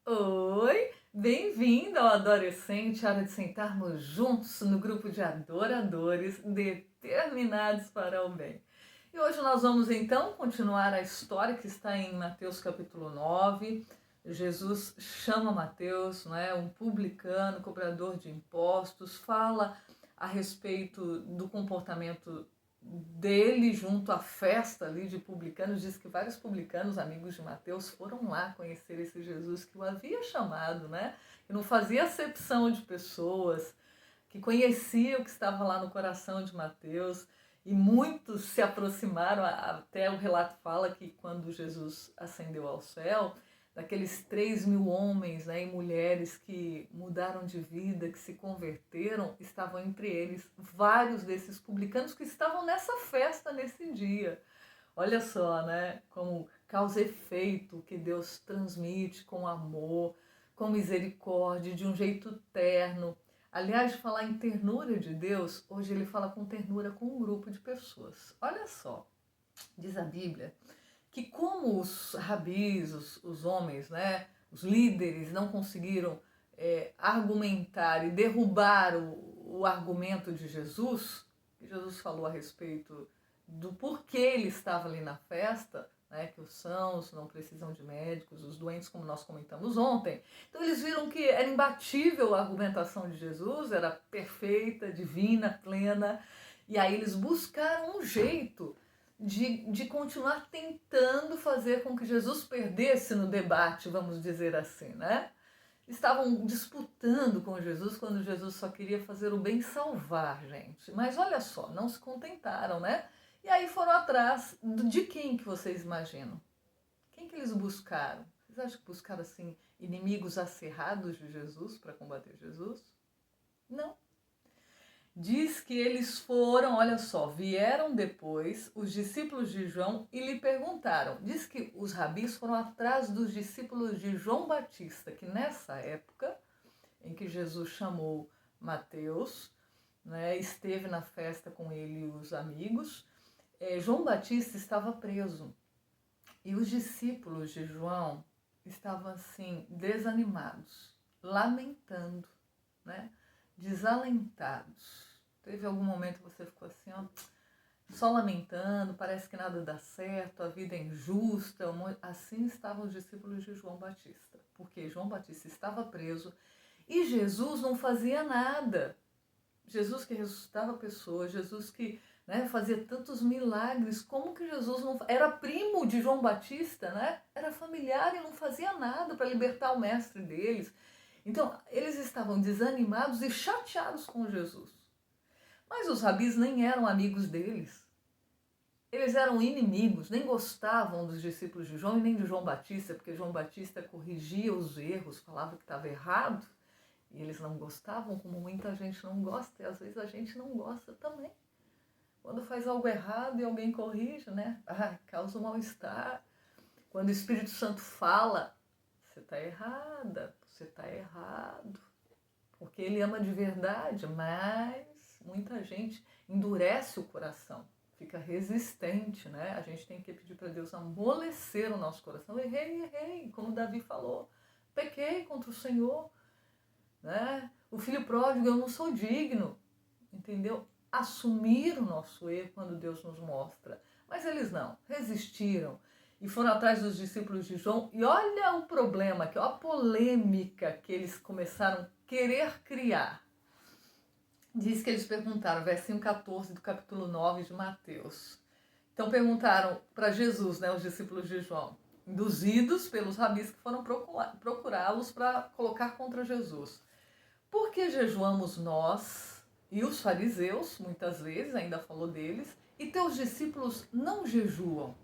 Oi, bem-vindo ao Adolescente, hora de sentarmos juntos no grupo de adoradores determinados para o bem. E hoje nós vamos então continuar a história que está em Mateus capítulo 9. Jesus chama Mateus, um publicano, cobrador de impostos, fala a respeito do comportamento dele junto à festa ali de publicanos. Diz que vários publicanos, amigos de Mateus, foram lá conhecer esse Jesus que o havia chamado, que não fazia acepção de pessoas, que conhecia o que estava lá no coração de Mateus, e muitos se aproximaram. Até o relato fala que quando Jesus ascendeu ao céu, daqueles 3.000 homens, e mulheres que mudaram de vida, que se converteram, estavam entre eles vários desses publicanos que estavam nessa festa nesse dia. Olha só, como causa e efeito que Deus transmite com amor, com misericórdia, de um jeito terno. Aliás, de falar em ternura de Deus, hoje ele fala com ternura com um grupo de pessoas. Olha só, diz a Bíblia que como os rabis, os homens, os líderes não conseguiram argumentar e derrubar o argumento de Jesus, que Jesus falou a respeito do porquê ele estava ali na festa, que os sãos não precisam de médicos, os doentes, como nós comentamos ontem. Então eles viram que era imbatível a argumentação de Jesus, era perfeita, divina, plena, e aí eles buscaram um jeito de continuar tentando fazer com que Jesus perdesse no debate, vamos dizer assim, Estavam disputando com Jesus quando Jesus só queria fazer o bem, salvar, gente. Mas olha só, não se contentaram, E aí foram atrás de quem que vocês imaginam? Quem que eles buscaram? Vocês acham que buscaram, assim, inimigos acirrados de Jesus para combater Jesus? Não. Diz que eles foram, olha só, vieram depois os discípulos de João e lhe perguntaram. Diz que os rabis foram atrás dos discípulos de João Batista, que nessa época em que Jesus chamou Mateus, esteve na festa com ele e os amigos, João Batista estava preso. E os discípulos de João estavam assim, desanimados, lamentando, desalentados. Teve algum momento que você ficou assim, só lamentando, parece que nada dá certo, a vida é injusta. Assim estavam os discípulos de João Batista, porque João Batista estava preso e Jesus não fazia nada. Jesus que ressuscitava pessoas, Jesus que fazia tantos milagres, como que Jesus não era primo de João Batista, Era familiar e não fazia nada para libertar o mestre deles. Então, eles estavam desanimados e chateados com Jesus. Mas os rabis nem eram amigos deles. Eles eram inimigos, nem gostavam dos discípulos de João e nem de João Batista, porque João Batista corrigia os erros, falava que estava errado, e eles não gostavam, como muita gente não gosta, e às vezes a gente não gosta também. Quando faz algo errado e alguém corrige, causa um mal-estar. Quando o Espírito Santo fala, você está errada, você está errado, porque ele ama de verdade, mas muita gente endurece o coração, fica resistente, A gente tem que pedir para Deus amolecer o nosso coração. Errei, como Davi falou, pequei contra o Senhor, O filho pródigo, eu não sou digno, entendeu? Assumir o nosso erro quando Deus nos mostra. Mas eles não, resistiram e foram atrás dos discípulos de João. E olha o problema, olha a polêmica que eles começaram a querer criar. Diz que eles perguntaram, versinho 14 do capítulo 9 de Mateus. Então perguntaram para Jesus, os discípulos de João, induzidos pelos rabis que foram procurá-los para colocar contra Jesus. Por que jejuamos nós e os fariseus, muitas vezes, ainda falou deles, e teus discípulos não jejuam?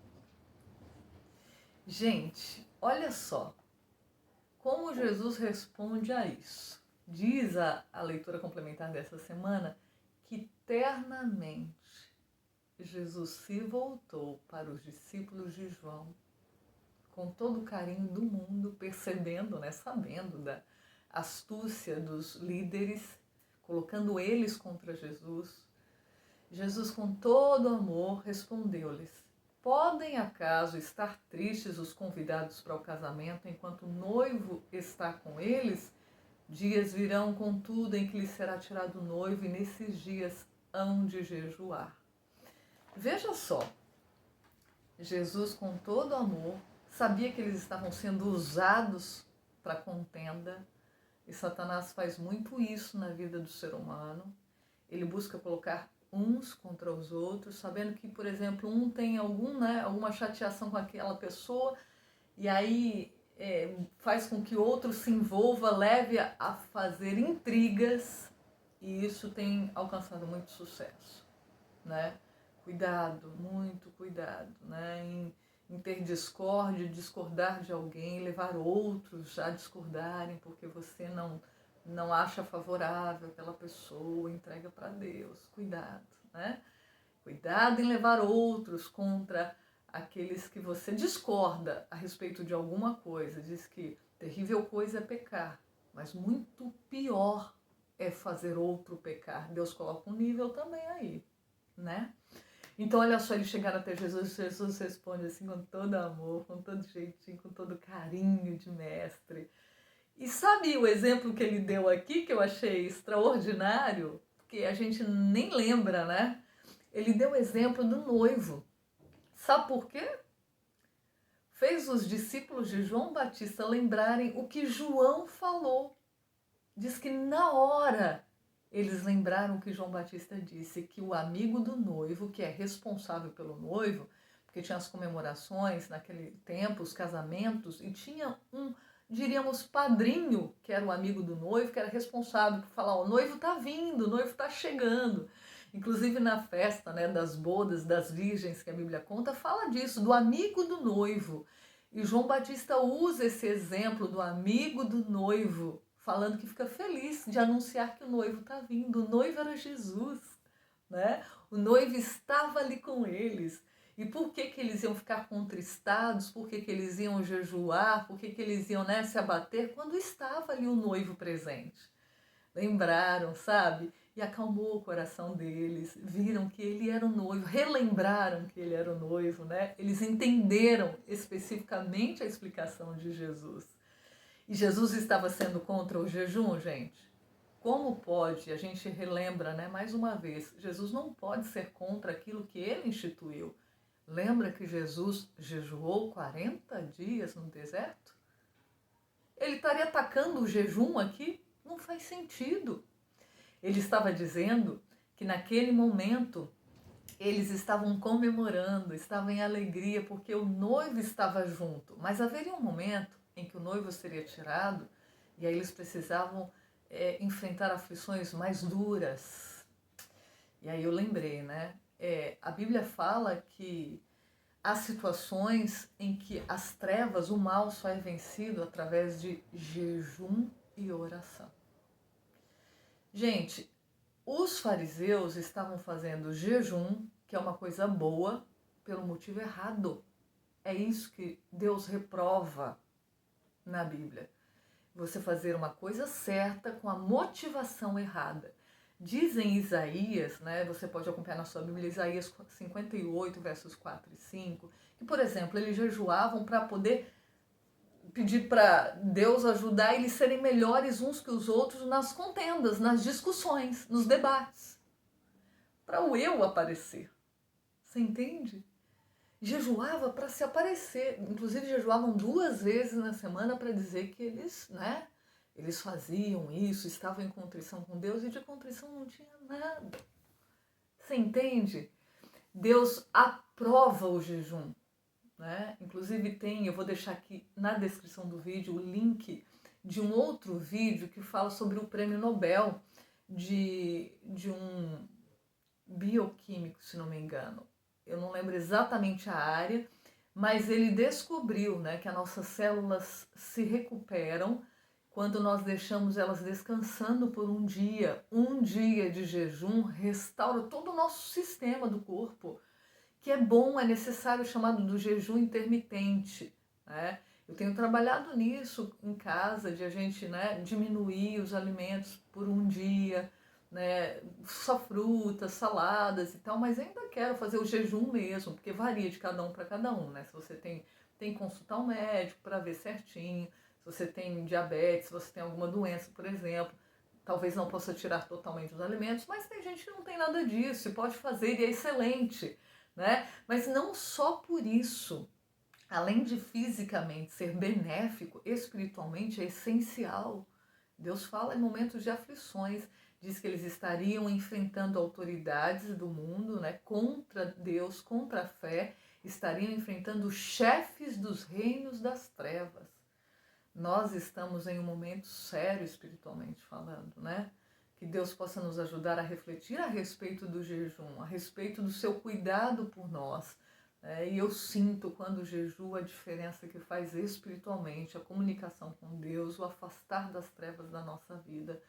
Gente, olha só como Jesus responde a isso. Diz a leitura complementar dessa semana que ternamente Jesus se voltou para os discípulos de João com todo o carinho do mundo, percebendo, sabendo da astúcia dos líderes, colocando eles contra Jesus. Jesus, com todo amor, respondeu-lhes: Podem acaso estar tristes os convidados para o casamento enquanto o noivo está com eles? Dias virão, contudo, em que lhes será tirado o noivo, e nesses dias hão de jejuar. Veja só, Jesus, com todo amor, sabia que eles estavam sendo usados para contenda, e Satanás faz muito isso na vida do ser humano. Ele busca colocar uns contra os outros, sabendo que, por exemplo, um tem alguma chateação com aquela pessoa, e aí faz com que outro se envolva, leve a fazer intrigas, e isso tem alcançado muito sucesso, né? Cuidado, muito cuidado, né? Em ter discórdia, discordar de alguém, levar outros a discordarem porque você não acha favorável aquela pessoa, entrega para Deus. Cuidado, né? Cuidado em levar outros contra aqueles que você discorda a respeito de alguma coisa. Diz que terrível coisa é pecar, mas muito pior é fazer outro pecar. Deus coloca um nível também aí, né? Então, olha só, eles chegaram até Jesus, Jesus responde assim com todo amor, com todo jeitinho, com todo carinho de mestre. E sabe o exemplo que ele deu aqui, que eu achei extraordinário? Porque a gente nem lembra, né? Ele deu o exemplo do noivo. Sabe por quê? Fez os discípulos de João Batista lembrarem o que João falou. Diz que na hora eles lembraram que João Batista disse, que o amigo do noivo, que é responsável pelo noivo, porque tinha as comemorações naquele tempo, os casamentos, e tinha diríamos, padrinho, que era o amigo do noivo, que era responsável por falar, o noivo está vindo, o noivo está chegando. Inclusive na festa, né, das bodas, das virgens, que a Bíblia conta, fala disso, do amigo do noivo. E João Batista usa esse exemplo do amigo do noivo, falando que fica feliz de anunciar que o noivo está vindo. O noivo era Jesus, né? O noivo estava ali com eles. E por que eles iam ficar contristados? Por que eles iam jejuar? Por que eles iam, né, se abater? Quando estava ali o noivo presente. Lembraram, sabe? E acalmou o coração deles. Viram que ele era o noivo. Relembraram que ele era o noivo, né? Eles entenderam especificamente a explicação de Jesus. E Jesus estava sendo contra o jejum, gente? Como pode? A gente relembra, né, mais uma vez, Jesus não pode ser contra aquilo que ele instituiu. Lembra que Jesus jejuou 40 dias no deserto? Ele estaria atacando o jejum aqui? Não faz sentido. Ele estava dizendo que naquele momento eles estavam comemorando, estavam em alegria porque o noivo estava junto. Mas haveria um momento em que o noivo seria tirado e aí eles precisavam enfrentar aflições mais duras. E aí eu lembrei, né? A Bíblia fala que há situações em que as trevas, o mal só é vencido através de jejum e oração. Gente, os fariseus estavam fazendo jejum, que é uma coisa boa, pelo motivo errado. É isso que Deus reprova na Bíblia. Você fazer uma coisa certa com a motivação errada. Diz em Isaías, né, você pode acompanhar na sua Bíblia, Isaías 58, versos 4 e 5, que, por exemplo, eles jejuavam para poder pedir para Deus ajudar eles serem melhores uns que os outros nas contendas, nas discussões, nos debates. Para o eu aparecer. Você entende? Jejuava para se aparecer. Inclusive jejuavam 2 vezes na semana para dizer que eles, né, eles faziam isso, estavam em contrição com Deus, e de contrição não tinha nada. Você entende? Deus aprova o jejum, né? Inclusive eu vou deixar aqui na descrição do vídeo o link de um outro vídeo que fala sobre o prêmio Nobel de um bioquímico, se não me engano. Eu não lembro exatamente a área, mas ele descobriu, né, que as nossas células se recuperam quando nós deixamos elas descansando por um dia. Um dia de jejum restaura todo o nosso sistema do corpo, que é bom, é necessário, chamado do jejum intermitente, né? Eu tenho trabalhado nisso em casa, de a gente, né, diminuir os alimentos por um dia, né, só frutas, saladas e tal, mas ainda quero fazer o jejum mesmo, porque varia de cada um para cada um, né? Se você tem que consultar um médico para ver certinho, se você tem diabetes, se você tem alguma doença, por exemplo, talvez não possa tirar totalmente os alimentos, mas tem gente que não tem nada disso e pode fazer e é excelente, né? Mas não só por isso, além de fisicamente ser benéfico, espiritualmente é essencial. Deus fala em momentos de aflições, diz que eles estariam enfrentando autoridades do mundo, né, contra Deus, contra a fé, estariam enfrentando chefes dos reinos das trevas. Nós estamos em um momento sério espiritualmente falando, né? Que Deus possa nos ajudar a refletir a respeito do jejum, a respeito do seu cuidado por nós. E eu sinto quando jejuo a diferença que faz espiritualmente, a comunicação com Deus, o afastar das trevas da nossa vida.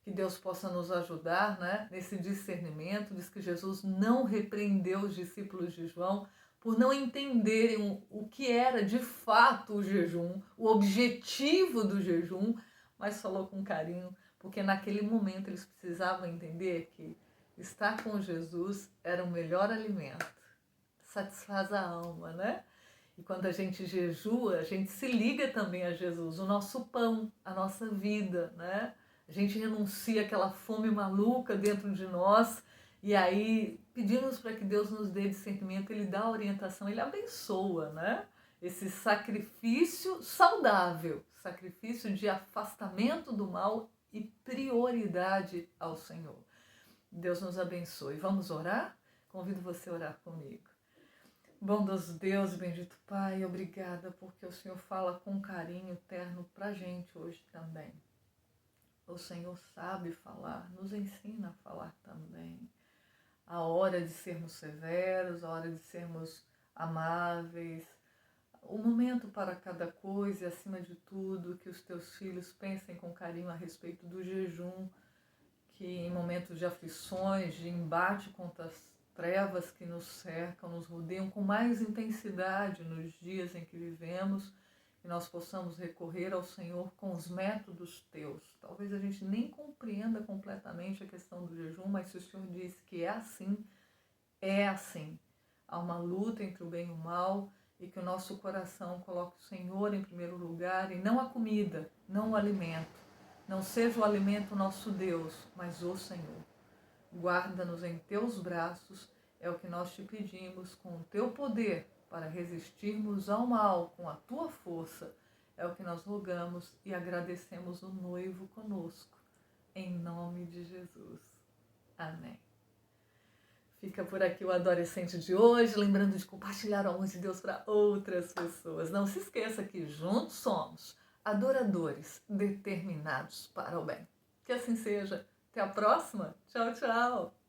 Que Deus possa nos ajudar, né, nesse discernimento. Diz que Jesus não repreendeu os discípulos de João por não entenderem o que era de fato o jejum, o objetivo do jejum, mas falou com carinho, porque naquele momento eles precisavam entender que estar com Jesus era o melhor alimento, satisfaz a alma, né? E quando a gente jejua, a gente se liga também a Jesus, o nosso pão, a nossa vida, né? A gente renuncia àquela fome maluca dentro de nós e aí pedimos para que Deus nos dê discernimento, Ele dá orientação, Ele abençoa, né? Esse sacrifício saudável, sacrifício de afastamento do mal e prioridade ao Senhor. Deus nos abençoe. Vamos orar? Convido você a orar comigo. Bondoso Deus, bendito Pai, obrigada porque o Senhor fala com carinho terno para a gente hoje também. O Senhor sabe falar, nos ensina a falar também. A hora de sermos severos, a hora de sermos amáveis, o momento para cada coisa e, acima de tudo, que os teus filhos pensem com carinho a respeito do jejum, que em momentos de aflições, de embate contra as trevas que nos cercam, nos rodeiam com mais intensidade nos dias em que vivemos, que nós possamos recorrer ao Senhor com os métodos teus. Talvez a gente nem compreenda completamente a questão do jejum, mas se o Senhor disse que é assim, é assim. Há uma luta entre o bem e o mal e que o nosso coração coloque o Senhor em primeiro lugar e não a comida, não o alimento. Não seja o alimento nosso Deus, mas o Senhor. Guarda-nos em teus braços, é o que nós te pedimos, com o teu poder, para resistirmos ao mal com a tua força. É o que nós rogamos e agradecemos o noivo conosco. Em nome de Jesus. Amém. Fica por aqui o Adorecente de hoje, lembrando de compartilhar o amor de Deus para outras pessoas. Não se esqueça que juntos somos adoradores determinados para o bem. Que assim seja. Até a próxima. Tchau, tchau.